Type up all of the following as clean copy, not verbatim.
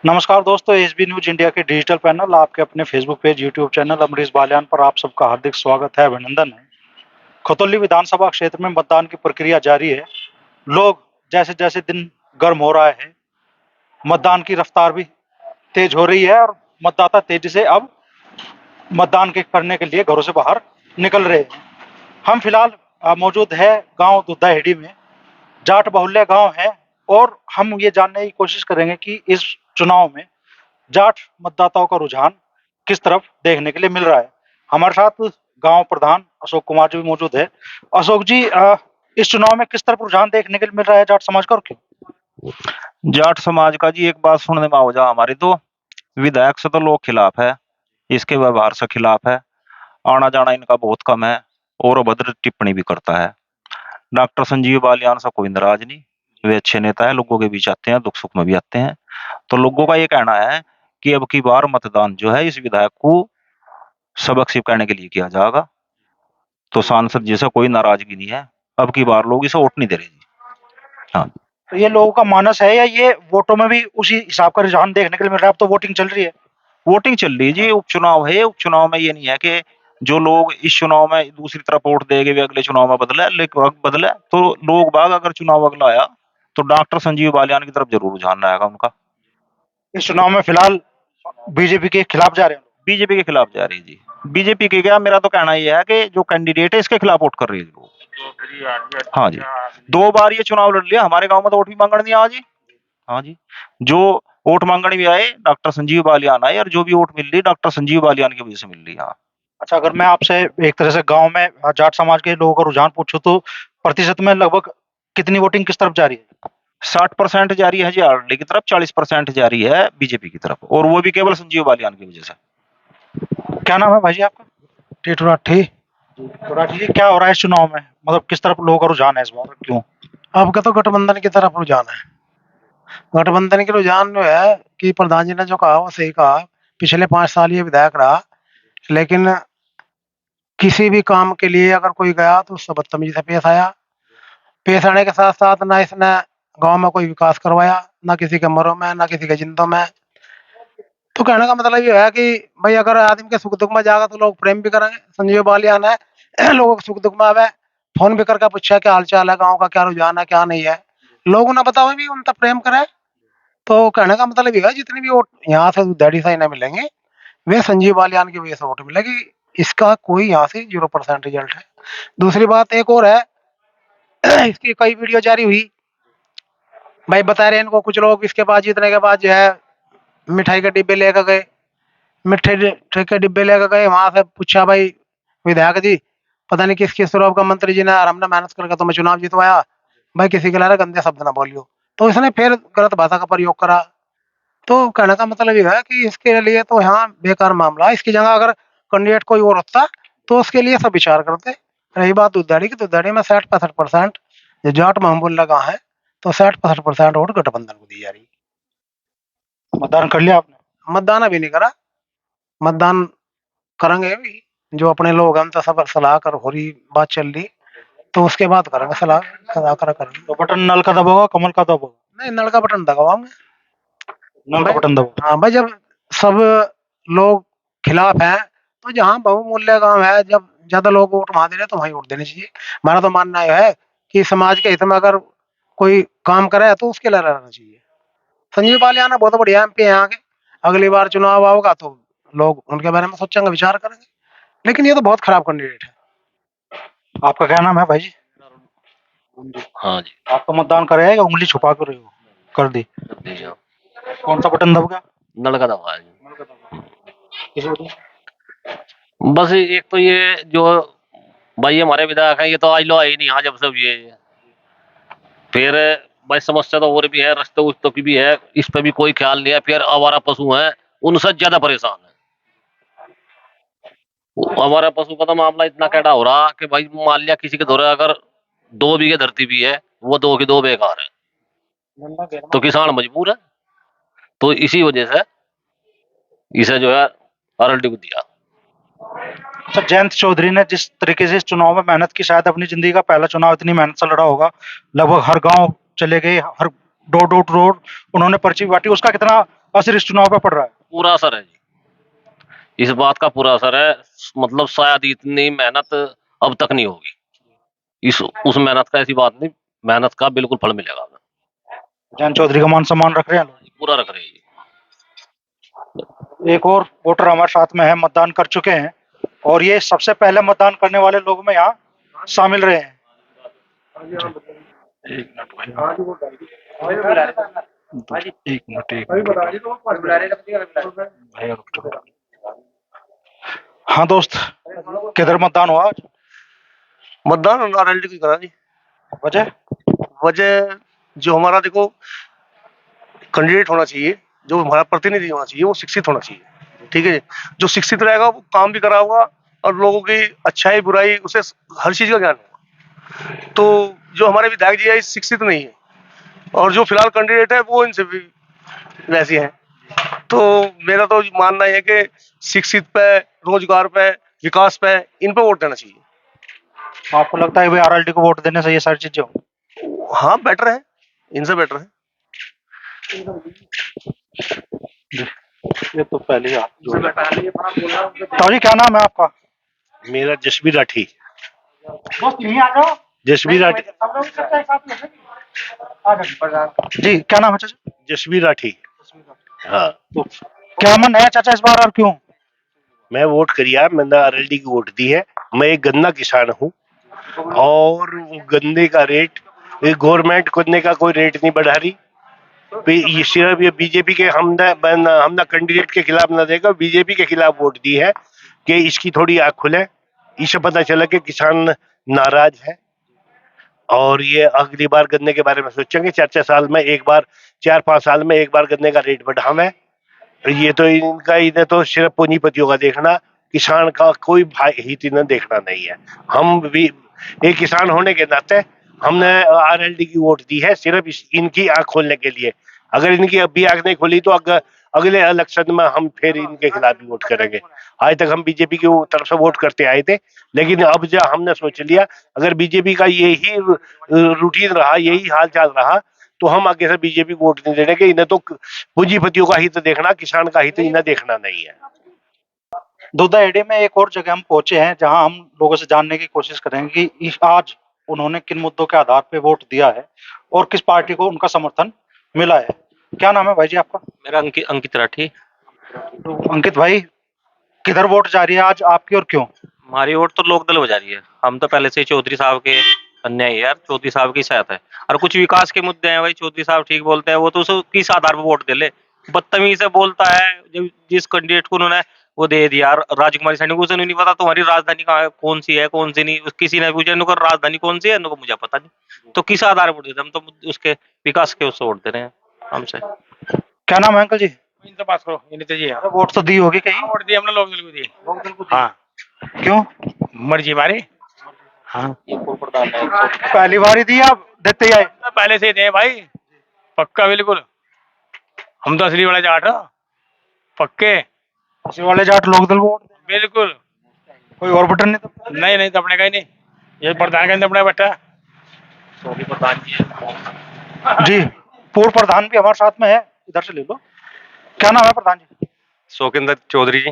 नमस्कार दोस्तों, SB news India के डिजिटल पैनल आपके अपने Facebook page, YouTube channel Amrish Baliyan पर आप सबका हार्दिक स्वागत है, अभिनंदन है। खतौली विधानसभा क्षेत्र में मतदान की प्रक्रिया जारी है। लोग जैसे जैसे दिन गर्म हो रहा है, मतदान की रफ्तार भी तेज हो रही है और मतदाता तेजी से अब मतदान के करने के लिए घरों से बाहर निकल रहे हैं। हम फिलहाल मौजूद है गांव दुद्धाहेड़ी में। जाट बहुल्य गांव है और हम ये जानने की कोशिश करेंगे कि इस चुनाव में जाट मतदाताओं का रुझान किस तरफ देखने के लिए मिल रहा है। हमारे साथ गांव प्रधान अशोक कुमार जी भी मौजूद है। अशोक जी, इस चुनाव में किस तरफ रुझान देखने के लिए मिल रहा है जाट समाज का और क्यों? जाट समाज का जी एक बात सुनने में आओ, हमारी तो विधायक से तो लोग खिलाफ है, इसके व्यवहार से खिलाफ है, आना जाना इनका बहुत कम है और अभद्र टिप्पणी भी करता है। डॉक्टर संजीव बालियान से कोई नाराज नहीं, वे अच्छे नेता है, लोगों के बीच आते हैं, दुख सुख में भी आते हैं। तो लोगों का ये कहना है कि अब की बार मतदान जो है इस विधायक को सबक सिखाने के लिए किया जाएगा। तो सांसद जी से कोई नाराजगी नहीं है, अब की बार लोग इसे वोट नहीं दे रहे जी। हाँ, तो ये लोगों का मानस है या ये वोटों में भी उसी हिसाब का रुझान देखने के लिए मिल रहा है? अब तो वोटिंग चल रही है। वोटिंग चल रही है जी, उपचुनाव है। उपचुनाव में ये नहीं है कि जो लोग इस चुनाव में दूसरी तरफ वोट देंगे वे अगले चुनाव में बदले। तो लोग बाग अगर चुनाव अगला आया तो डॉक्टर संजीव बालियान की तरफ जरूर रुझान रहेगा उनका। इस चुनाव में फिलहाल बीजेपी के खिलाफ जा रहे हैं। बीजेपी के खिलाफ जा रही है जी। बीजेपी के क्या, मेरा तो कहना यह है कि जो कैंडिडेट है इसके खिलाफ वोट कर रही है लोग। हाँ जी, 2 बार ये चुनाव लड़ लिया, हमारे गांव में तो वोट भी मांगने नहीं आया जी। हाँ जी, जो वोट मांगने भी आए डॉक्टर संजीव बालियान आए, और जो भी वोट मिल रही डॉक्टर संजीव बालियान की वजह से मिल रही है। हाँ, अच्छा, अगर मैं आपसे एक तरह से गांव में जाट समाज के लोगों का रुझान पूछूं तो प्रतिशत में लगभग कितनी वोटिंग किस तरफ जा रही है? 60% जारी है जी आरएलडी की तरफ, 40% जारी है बीजेपी की तरफ, और वो भी केवल संजीव बालियान की वजह से। क्या नाम है भाई जी आपका? टी राठी जी, क्या हो रहा है इस चुनाव में? मतलब किस तरफ लोगों का रुझान है इस बार, क्यों? आपका तो गठबंधन की तरफ रुझान है। गठबंधन के रुझान जो है कि प्रधान जी ने जो कहा वो सही कहा। पिछले 5 साल ये विधायक रहा, लेकिन किसी भी काम के लिए अगर कोई गया तो उससे बदतमीजी से पेश आया। पेश आने के साथ साथ ना इसने गांव में कोई विकास करवाया, ना किसी के मरों में, ना किसी के जिंदों में। तो कहने का मतलब ये है कि भाई अगर आदमी के सुख दुख में जाएगा तो लोग प्रेम भी करेंगे। संजीव बालियान है, लोगों के सुख दुख में आवे, फोन भी करके पूछा क्या हाल चाल है, गाँव का क्या रुझान है, क्या नहीं है। लोग ना बताओ भी उनका प्रेम करे। तो कहने का मतलब ये है जितनी भी वोट यहाँ से दैडी साई ना मिलेंगे, वे संजीव बालियान की वजह से वोट मिलेगी। इसका कोई यहाँ से 0% रिजल्ट है। दूसरी बात एक और है, इसकी कई वीडियो जारी हुई, भाई बता रहे हैं इनको कुछ लोग इसके बाद जीतने के बाद जो है मिठाई के डिब्बे लेकर गए। मिठाई के डिब्बे लेकर गए, वहां से पूछा भाई विधायक जी पता नहीं किस किस स्वरूप का मंत्री जी ने, और हमने मेहनत करके तुम्हें चुनाव जितवाया, भाई किसी के लारे गंदे शब्द ना बोलियो। तो इसने फिर गलत भाषा का प्रयोग करा। तो कहने का मतलब ये है कि इसके लिए तो यहाँ बेकार मामला है। इसकी जगह अगर कैंडिडेट कोई और होता तो उसके लिए सब विचार करते। रही बात दुधाड़ी की, दुधाड़ी में 60-65% जो जाट महमूल लगा है, तो 60-65% वोट गठबंधन को दी जा रही है। मतदान कर लिया आपने? मतदान अभी नहीं करा, मतदान करेंगे अभी। जो अपने लोग हम तो सब सलाह कर हो रही, बात चल रही, तो उसके बाद करेंगे सलाह करेंगे। तो बटन नल का दबाओगा, कमल का दबाओगा? नहीं, नल का बटन दबाओगे। नल का बटन दबाओ। हाँ भाई, जब सब लोग खिलाफ हैं तो जहाँ बहुमूल्य गांव है, जब ज्यादा लोग वोट वहां दे रहे तो वहीं वोट देने चाहिए। हमारा तो मानना यह है कि समाज के हित में अगर कोई काम करे तो उसके लिए रहना चाहिए। संजीव बालियान है, बहुत बढ़िया एमपी है यहाँ के। अगली बार चुनाव आओगा तो लोग उनके बारे में सोचेंगे, विचार करेंगे। लेकिन ये तो बहुत खराब कैंडिडेट है। आपका क्या नाम है भाई जी? हाँ जी, आपका मतदान करे या उंगली छुपा कर रहे हो? कर दी। कौन सा बटन दबोगे? नल का दबाया जी। नल का दबाओ। किस वजह से? बस एक तो ये जो भाई हमारे विधायक है, ये तो आज लो आई नहीं यहाँ जब सब ये फिर भाई समस्या तो और भी है, रास्ते उस्तों की भी है, इस पे भी कोई ख्याल नहीं है। फिर आवारा पशु है, उनसे ज्यादा परेशान है। हमारा पशु का तो मामला इतना कैडा हो रहा कि भाई मान लिया किसी के दौरे अगर 2 बीघे धरती भी है, वो 2 की 2 बेकार है, तो किसान मजबूर है। तो इसी वजह से इसे जो है आरएलडी को दिया। अच्छा, जयंत चौधरी ने जिस तरीके से इस चुनाव में मेहनत की, शायद अपनी जिंदगी का पहला चुनाव इतनी मेहनत से लड़ा होगा। लगभग हर गांव चले गए, हर डोर टू डोर उन्होंने पर्ची बांटी। उसका कितना असर इस चुनाव पे पड़ रहा है? पूरा असर है जी, इस बात का पूरा असर है। मतलब शायद इतनी मेहनत अब तक नहीं होगी, इस उस मेहनत का, ऐसी बात नहीं, मेहनत का बिल्कुल फल मिलेगा हमें। जयंत चौधरी का मान सम्मान रख रहे हैं लोग? पूरा रख रहे हैं जी। एक और वोटर हमारे साथ में है, मतदान कर चुके हैं और ये सबसे पहले मतदान करने वाले लोग में यहाँ शामिल रहे हैं। एक मिनट भैया, रुक जाओ। हाँ दोस्त, किधर मतदान हुआ आज? मतदान नारायण की करा जी। वजह? वजह जो हमारा देखो कैंडिडेट होना चाहिए, जो हमारा प्रतिनिधि होना चाहिए, वो शिक्षित होना चाहिए। ठीक है, जो शिक्षित रहेगा वो काम भी करा होगा और लोगों की अच्छाई बुराई उसे हर चीज का ज्ञान होगा। तो जो हमारे विधायक जी है शिक्षित नहीं है, और जो फिलहाल कैंडिडेट है वो इनसे भी वैसे हैं। तो मेरा तो मानना है कि शिक्षित पे, रोजगार पे, विकास पे, इन पे वोट देना चाहिए। आपको लगता है भाई आरएलडी को वोट देने से ये सारी चीजें होंगी? हाँ बेटर है, इनसे बेटर है। ये तो पहले ही ताजी, क्या नाम है आपका? मेरा जसबीर राठी। दोस्त यहीं आ जाओ। जसबीर राठी। जी, क्या नाम है चाचा? जसबीर राठी। हाँ, तो क्या मन है चाचा इस बार और क्यों? मैं वोट करिया, मैंने आरएलडी की वोट दी है। मैं एक गन्ना किसान हूँ और गन्ने का रेट गवर्नमेंट गन्ने का कोई रेट नहीं बढ़ा रही। ये सिर्फ ये बीजेपी के हमने कैंडिडेट के खिलाफ ना देगा, बीजेपी के खिलाफ वोट दी है कि इसकी थोड़ी आँख खुले। इससे पता चला कि किसान नाराज है और ये अगली बार गन्ने के बारे में सोचेंगे। 4-4 साल में एक बार, 4-5 साल में एक बार गन्ने का रेट बढ़ावे। ये तो इन्हें तो सिर्फ पूंजीपतियों का देखना, किसान का कोई हित इन्हें देखना नहीं है। हम भी एक किसान होने के नाते हमने आरएलडी की वोट दी है सिर्फ इनकी आंख खोलने के लिए। अगर इनकी अभी आंख नहीं खोली तो अगले इलेक्शन में हम फिर इनके खिलाफ भी वोट करेंगे। आज तक हम बीजेपी की तरफ से वोट करते आए थे, लेकिन अब जब हमने सोच लिया अगर बीजेपी का यही रूटीन रहा, यही हाल चाल रहा, तो हम आगे से बीजेपी को वोट नहीं देने के। इन्हें तो पूंजीपतियों का हित देखना, किसान का हित इन्हें देखना नहीं है। दुधाहेड़ी में एक और जगह हम पहुंचे हैं जहां हम लोगों से जानने की कोशिश करेंगे कि आज उन्होंने किन मुद्दों के आधार पे वोट दिया है और किस पार्टी को उनका समर्थन मिला है। क्या नाम है भाई जी आपका? मेरा अंकित राठी। तो अंकित भाई, किधर वोट जा रही है आज आपकी और क्यों? हमारी वोट तो लोकदल हो जा रही है। हम तो पहले से ही चौधरी साहब के अन्याय है यार, चौधरी साहब की साथ है। और कुछ विकास के मुद्दे हैं भाई, चौधरी साहब ठीक बोलते हैं, वो तो उसको किस आधार पर वोट दे ले। बदतमीजी से बोलता है, जिस कैंडिडेट को उन्होंने वो दे दिया राजकुमारी सैनी को, उसे नहीं पता तुम्हारी राजधानी कहाँ है, कौन सी है कौन सी नहीं। किसी ने पूछा इनको राजधानी कौन सी है, इनको मुझे पता नहीं। तो किस आधार पर देते? हम तो उसके विकास के उससे वोट दे रहे हैं हमसे। क्या नाम है अंकल जी? इनसे बात करो, इन्हें तो जी हाँ। वोट तो दी होगी कहीं? वोट दिए हमने, लोग दिल को दिए। हाँ, क्यों? मर्जी हमारी। हाँ, पहली बार ही दी आप देते ही आए? तो पहले से ही थे भाई, पक्का बिल्कुल। हम तो असली वाले जाट हैं, पक्के उसी वाले जाट लोग दल को वोट दें? बिल्कुल। कोई और बटन नहीं दबता? नहीं नहीं, तो अपने का ही नहीं, ये प्रधान का अपना बैठा। सॉरी प्रधान जी। जी, पूर्व प्रधान भी हमारे साथ में है, इधर से ले लो। क्या नाम है प्रधान जी? शोकिंदर चौधरी जी।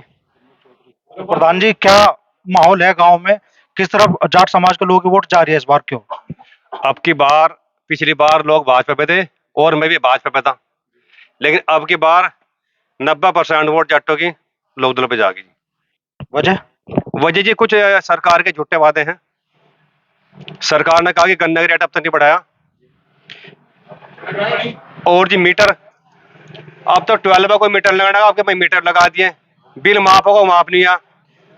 प्रधान जी, क्या माहौल है गांव में? किस तरफ जाट समाज के लोगों की वोट जा रही है इस बार, क्यों? अब की बार, पिछली बार लोग भाजपा पे थे और मैं भी भाजपा पे था, लेकिन अब की बार 90% वोट जाटों की लोकदल पे जाएगी। वजह? वजह जी कुछ सरकार के झूठे वादे हैं। सरकार ने कहा कि गन्ने का रेट अब तक नहीं बढ़ाया, और जी मीटर, अब तो 12 का कोई मीटर लगाना, आपके भाई मीटर लगा दिए, बिल माफ होगा माफ नहीं हुआ।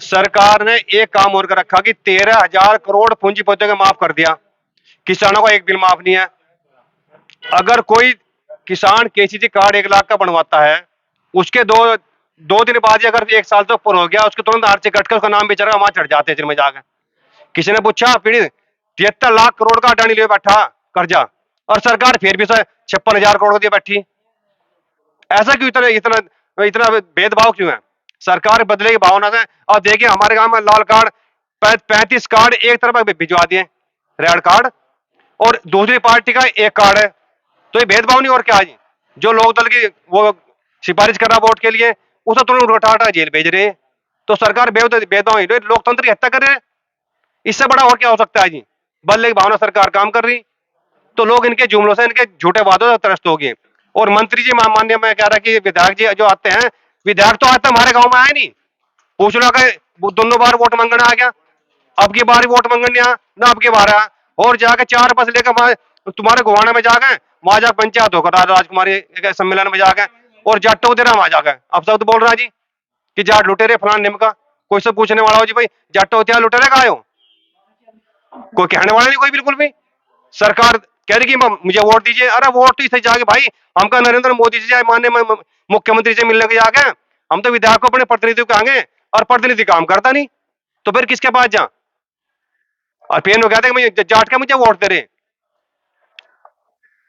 सरकार ने एक काम और कर रखा कि 13,000 करोड़ पूंजीपतियों को माफ कर दिया, किसानों का एक बिल माफ नहीं है। अगर कोई किसान केसीसी कार्ड 1 लाख का बनवाता है, उसके दो दिन बाद ही अगर 1 साल तक पूरा हो गया, उसके तुरंत आर से कटकर उसका नाम बेचारा वहां चढ़ जाते हैं में जाकर। किसी ने पूछा पीड़ित 73 लाख करोड़ का अडानी लिए बैठा कर्जा, और सरकार फिर भी 56,000 करोड़ दिए बैठी। ऐसा क्यों? इतना इतना इतना भेदभाव क्यों है? सरकार बदले की भावना से। और देखिए हमारे गांव में लाल कार्ड 35 कार्ड एक तरफ भिजवा दिए, रेड कार्ड, और दूसरी पार्टी का 1 कार्ड है। तो ये भेदभाव नहीं और क्या है जी? जो लोक दल की वो सिफारिश कर रहा वोट के लिए, उसे तुरंत उठा जेल भेज रहे हैं। तो सरकार बेवजह ही लोकतंत्र की हत्या कर रहे हैं। इससे बड़ा और क्या हो सकता है जी? बदले की भावना सरकार काम कर रही, तो लोग इनके जुमलों से, इनके झूठे वादों से त्रस्त हो गए। और मंत्री जी माननीय, मैं कह रहा कि विधायक जी जो आते हैं, विधायक तो आज तक हमारे गांव में आए नहीं। पूछ लो कि वो दोनों बार वोट मांगने आ गया, अब की बार वोट मांगने आ ना, अब की बार आ, और जाके 4 बस लेकर तुम्हारे गुवाना में जा गए, वहां जाकर पंचायत होकर राजकुमारी सम्मेलन में जाके और जाटो दे रहा वहां जाकर। अब सब तो बोल रहा जी कि जाट लुटेरे फलान निम का। कोई सब पूछने वाला हो जी भाई जाटो क्या लुटेरे का आयो? कोई कहने वाला नहीं कोई, बिल्कुल भी। सरकार कह रही कि मुझे वोट दीजिए। अरे वोट तो इसे जाके भाई हमका नरेंद्र मोदी से, माननीय मुख्यमंत्री से मिलने के जाके, हम तो विधायक को अपने प्रतिनिधि को कहेंगे, और प्रतिनिधि काम करता नहीं, तो फिर किसके पास जा? और फिर वो कहते हैं जाट के मुझे वोट दे रहे।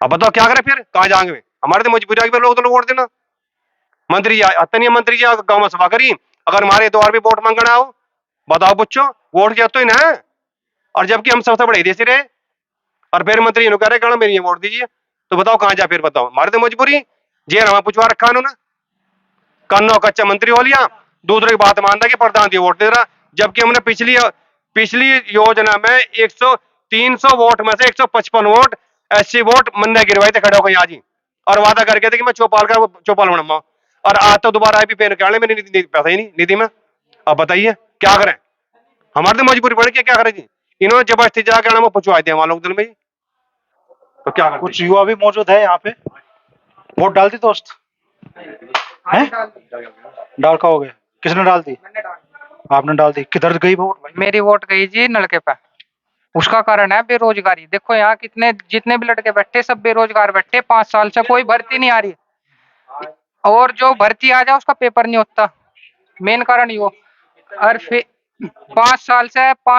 अब बताओ क्या करें, फिर कहाँ जाएंगे? हमारे तो मजबूरी है लोग तो वोट देना। मंत्री जी आते नहीं, मंत्री जी गाँव में सभा करी, अगर हमारे द्वार भी वोट मांगना हो, बताओ बच्चों वोट किया तो ही ना। और जबकि हम सबसे बड़े देश रहे, और फिर मंत्री कह रहे कहना मेरी वोट दीजिए, तो बताओ कहाँ जा? फिर बताओ, हमारे तो मजबूरी जेल हमें पूछवा रखा उन्होंने। कन्नो कच्चा मंत्री हो लिया, दूसरे की बात मान रहा कि प्रधान जी वोट दे रहा, जबकि हमने पिछली योजना में 300 वोट में से 155 वोट ऐसी वोट मन्ने गिरवाई थे खड़े होकर आज ही, और वादा करके थे कि मैं चौपाल बनाऊंगा। और आज तो दोबारा आई भी पेन कहने मेरी पैसा ही नहीं निधि में। अब बताइए क्या करें? हमारे तो मजबूरी पड़ गई, क्या करें जी? इन्होंने जबरदस्ती जाकर हमें पूछवा दिया वहां लोग दिल में, तो क्या करें? कुछ युवा भी मौजूद है यहाँ पे। वोट डाल दी दोस्त? हैं? डाल का हो गया? किसने डाल दी? आपने डाल दी। किधर गई वोट भाई? मेरी वोट गई जी नलके पे। उसका कारण है बेरोजगारी। देखो यहाँ कितने जितने भी लड़के बैठे सब बेरोजगार बैठे, 5 साल से कोई भर्ती नहीं आ रही, और जो भर्ती आ जाए उसका पेपर नहीं होता। मेन कारण ये। और फिर 5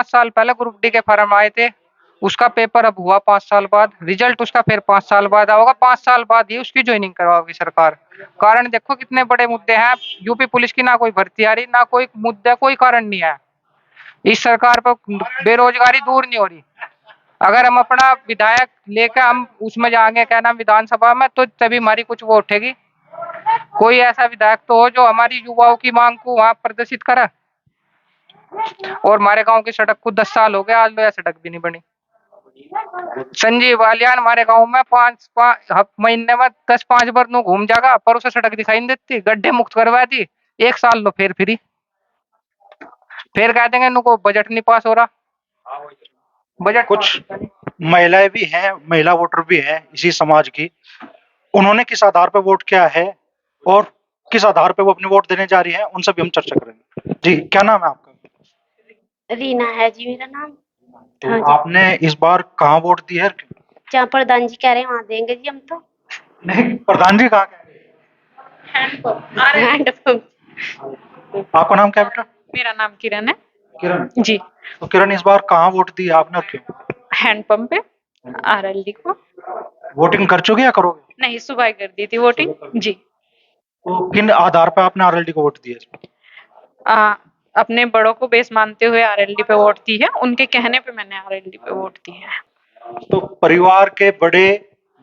साल पहले ग्रुप डी के फॉर्म आए थे, उसका पेपर अब हुआ 5 साल बाद, रिजल्ट उसका फिर 5 साल बाद होगा, 5 साल बाद ही उसकी ज्वाइनिंग करवाओगी सरकार। कारण देखो कितने बड़े मुद्दे हैं। यूपी पुलिस की ना कोई भर्ती आ रही, ना कोई मुद्दा, कोई कारण नहीं है। इस सरकार पर बेरोजगारी दूर नहीं हो रही। अगर हम अपना विधायक लेकर हम उसमें जाएंगे क्या नाम विधानसभा में, तो तभी हमारी कुछ वो उठेगी। कोई ऐसा विधायक तो हो जो हमारी युवाओं की मांग को वहां प्रदर्शित करे। और हमारे गांव की सड़क को 10 साल हो गए, आज तो सड़क भी नहीं बनी। संजीव बालियान हमारे गांव में 5 महीने में 10-5 बार नु घूम जाएगा, पर उसे सड़क दिखाई नहीं देती। गड्ढे मुक्त करवा दी, 1 साल लो फिर फ्री। फिर कह देंगे इनको बजट नहीं पास हो रहा। बजट कुछ महिलाएं भी हैं, महिला वोटर भी हैं इसी समाज की। उन्होंने किस आधार पर वोट किया है और किस आधार पर वो अपनी वोट देने जा रही है, उनसे भी हम चर्चा करेंगे। जी क्या नाम है आपका? रीना है जी मेरा नाम। तो हाँ जी। आपने इस बार कहाँ वोट दी है? जहाँ प्रधान जी कह रहे हैं वहां देंगे जी हम तो। नहीं, प्रधान जी कहाँ कह रहे हैं? हैंडपंप। आपका नाम क्या है बेटा? मेरा नाम किरण है किरण जी। तो किरण इस बार कहाँ वोट दी आपने और क्यों? हैंडपंप पे आरएलडी को। वोटिंग कर चुके या करोगे? नहीं, सुबह कर दी थी वोटिंग जी। तो किन आधार पर आपने आरएलडी को वोट दिया? अपने बड़ों को बेस मानते हुए आरएलडी पे वोट दी है, उनके कहने पे मैंने आरएलडी पे वोट दी है। तो परिवार के बड़े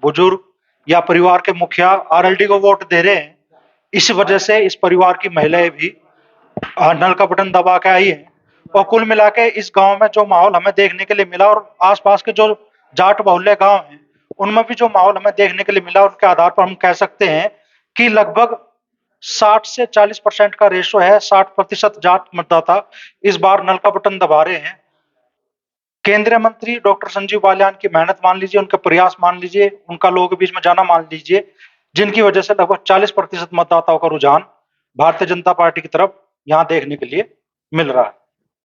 बुजुर्ग या परिवार के मुखिया आरएलडी को वोट दे रहे हैं, इस वजह से इस परिवार की महिलाएं भी नल का बटन दबा के आई है। और कुल मिला के इस गांव में जो माहौल हमें देखने के लिए मिला, और आसपास के जो जाट बहुल्य गांव हैं उनमें भी जो माहौल हमें देखने के लिए मिला, उनके आधार पर हम कह सकते हैं कि लगभग 60 से 40% का रेशो है। 60% जाट मतदाता इस बार नल का बटन दबा रहे हैं। केंद्रीय मंत्री डॉक्टर संजीव बालियान की मेहनत मान लीजिए, उनके प्रयास मान लीजिए, उनका लोगों के बीच में जाना मान लीजिए, जिनकी वजह से लगभग 40% मतदाताओं का रुझान भारतीय जनता पार्टी की तरफ यहां देखने के लिए मिल रहा है।